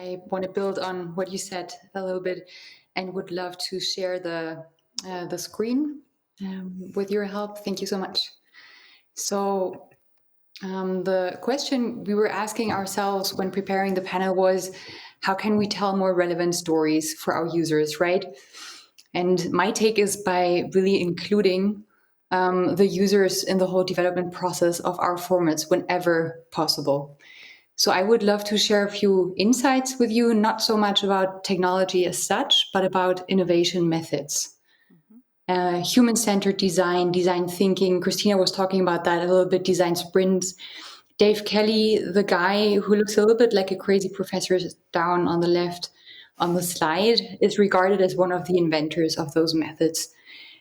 I want to build on what you said a little bit and would love to share the screen with your help. Thank you so much. So the question we were asking ourselves when preparing the panel was, how can we tell more relevant stories for our users, right? And my take is by really including the users in the whole development process of our formats whenever possible. So I would love to share a few insights with you, not so much about technology as such, but about innovation methods. Human-centered design, design thinking. Christina was talking about that a little bit, design sprints. Dave Kelly, the guy who looks a little bit like a crazy professor down on the left on the slide, is regarded as one of the inventors of those methods.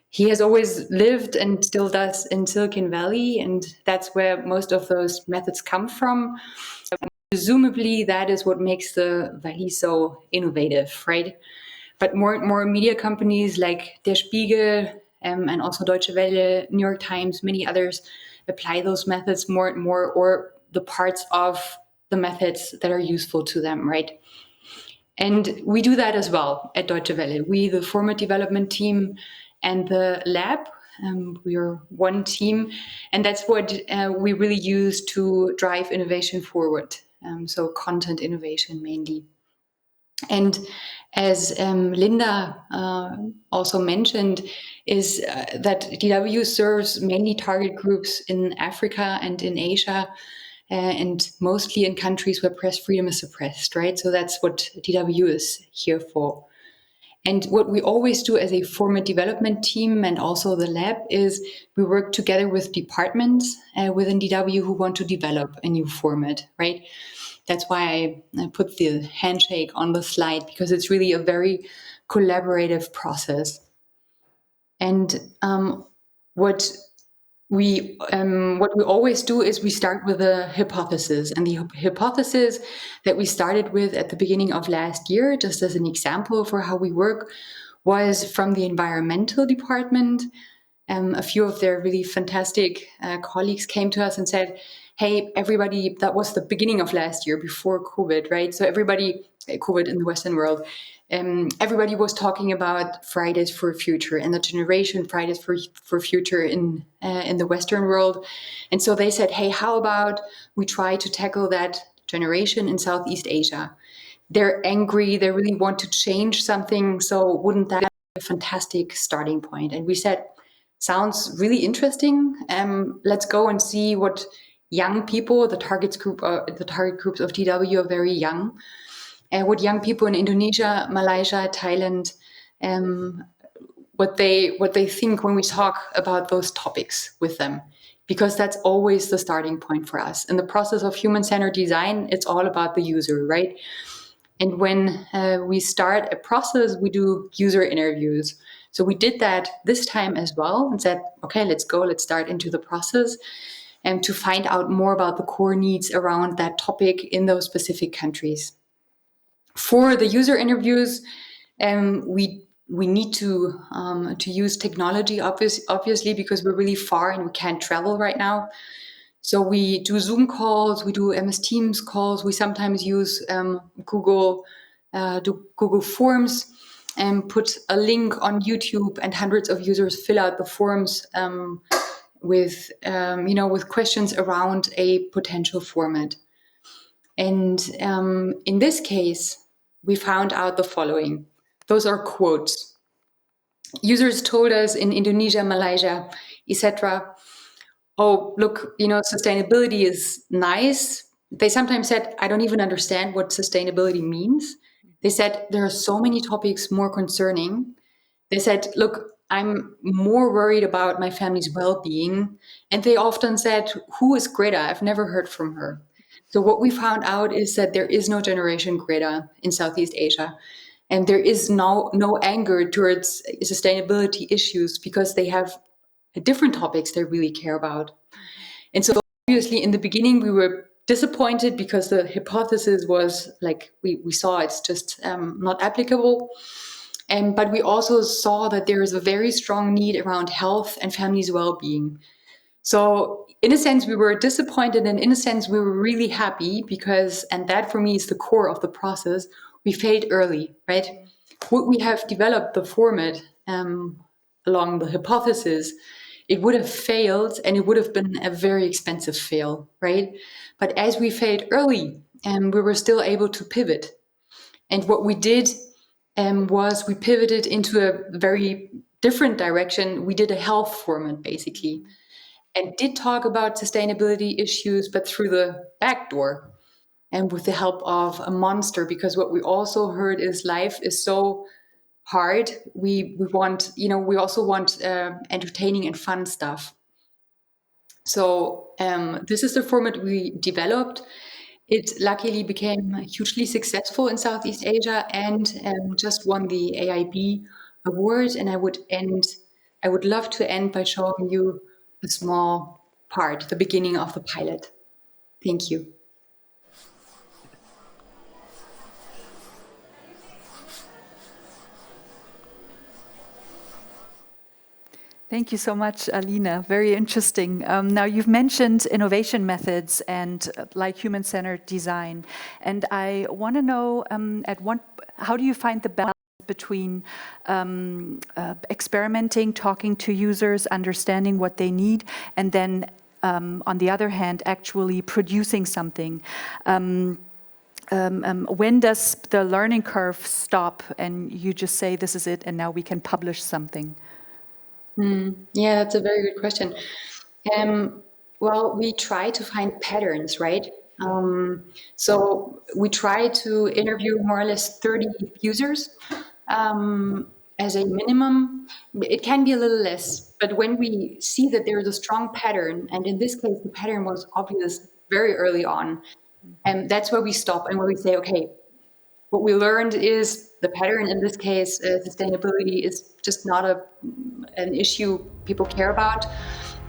He has always lived and still does in Silicon Valley, and that's where most of those methods come from. Presumably, that is what makes the Valley so innovative, right? But more media companies like Der Spiegel and also Deutsche Welle, New York Times, many others apply those methods more and more, or the parts of the methods that are useful to them, right? And we do that as well at Deutsche Welle. We, the format development team and the lab, we are one team, and that's what we really use to drive innovation forward. So content innovation mainly. And as Linda also mentioned, is that DW serves mainly target groups in Africa and in Asia, and mostly in countries where press freedom is suppressed, right? So that's what DW is here for. And what we always do as a format development team and also the lab is we work together with departments within DW who want to develop a new format, right? That's why I put the handshake on the slide, because it's really a very collaborative process. And what we always do is we start with a hypothesis, and the hypothesis that we started with at the beginning of last year, just as an example for how we work, was from the environmental department. A few of their really fantastic colleagues came to us and said, hey, everybody, that was the beginning of last year before COVID, right? So everybody, COVID in the Western world, everybody was talking about Fridays for Future and the generation Fridays for Future in the Western world. And so they said, hey, how about we try to tackle that generation in Southeast Asia? They're angry, they really want to change something. So wouldn't that be a fantastic starting point? And we said, sounds really interesting. Let's go and see what young people, the target groups of DW are very young, what young people in Indonesia, Malaysia, Thailand, what they think when we talk about those topics with them, because that's always the starting point for us. In the process of human-centered design, it's all about the user, right? And when we start a process, we do user interviews. So we did that this time as well and said, okay, let's start into the process and to find out more about the core needs around that topic in those specific countries. For the user interviews, we need to use technology, obviously, because we're really far and we can't travel right now. So we do Zoom calls, we do MS Teams calls, we sometimes use Google Forms and put a link on YouTube, and hundreds of users fill out the forms with questions around a potential format. And in this case, we found out the following. Those are quotes. Users told us in Indonesia, Malaysia, etc., oh, look, sustainability is nice. They sometimes said, I don't even understand what sustainability means. They said, there are so many topics more concerning. They said, look, I'm more worried about my family's well-being. And they often said, who is Greta? I've never heard from her. So what we found out is that there is no generation Greta in Southeast Asia. And there is no anger towards sustainability issues because they have different topics they really care about. And so obviously in the beginning we were disappointed because the hypothesis was like, we saw it's just not applicable. But we also saw that there is a very strong need around health and family's well-being. So in a sense, we were disappointed, and in a sense, we were really happy because, and that for me is the core of the process, we failed early, right? Would we have developed the format along the hypothesis, it would have failed, and it would have been a very expensive fail, right? But as we failed early, we were still able to pivot. And what we did was we pivoted into a very different direction. We did a health format, basically, and did talk about sustainability issues, but through the back door and with the help of a monster, because what we also heard is life is so hard. We want, we also want entertaining and fun stuff. So this is the format we developed. It luckily became hugely successful in Southeast Asia and just won the AIB award. And I would love to end by showing you a small part, the beginning of the pilot. Thank you. Thank you so much, Alina. Very interesting. Now, you've mentioned innovation methods and like human-centered design. And I want to know, how do you find the balance between experimenting, talking to users, understanding what they need, and then, on the other hand, actually producing something? When does the learning curve stop and you just say, this is it, and now we can publish something? Yeah, that's a very good question. Well, we try to find patterns, right? So we try to interview more or less 30 users as a minimum. It can be a little less, but when we see that there is a strong pattern, and in this case, the pattern was obvious very early on, and that's where we stop and where we say, okay, what we learned is the pattern in this case, sustainability is just not an issue people care about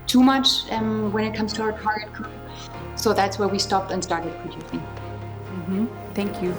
too much when it comes to our target group. So that's where we stopped and started producing. Thank you.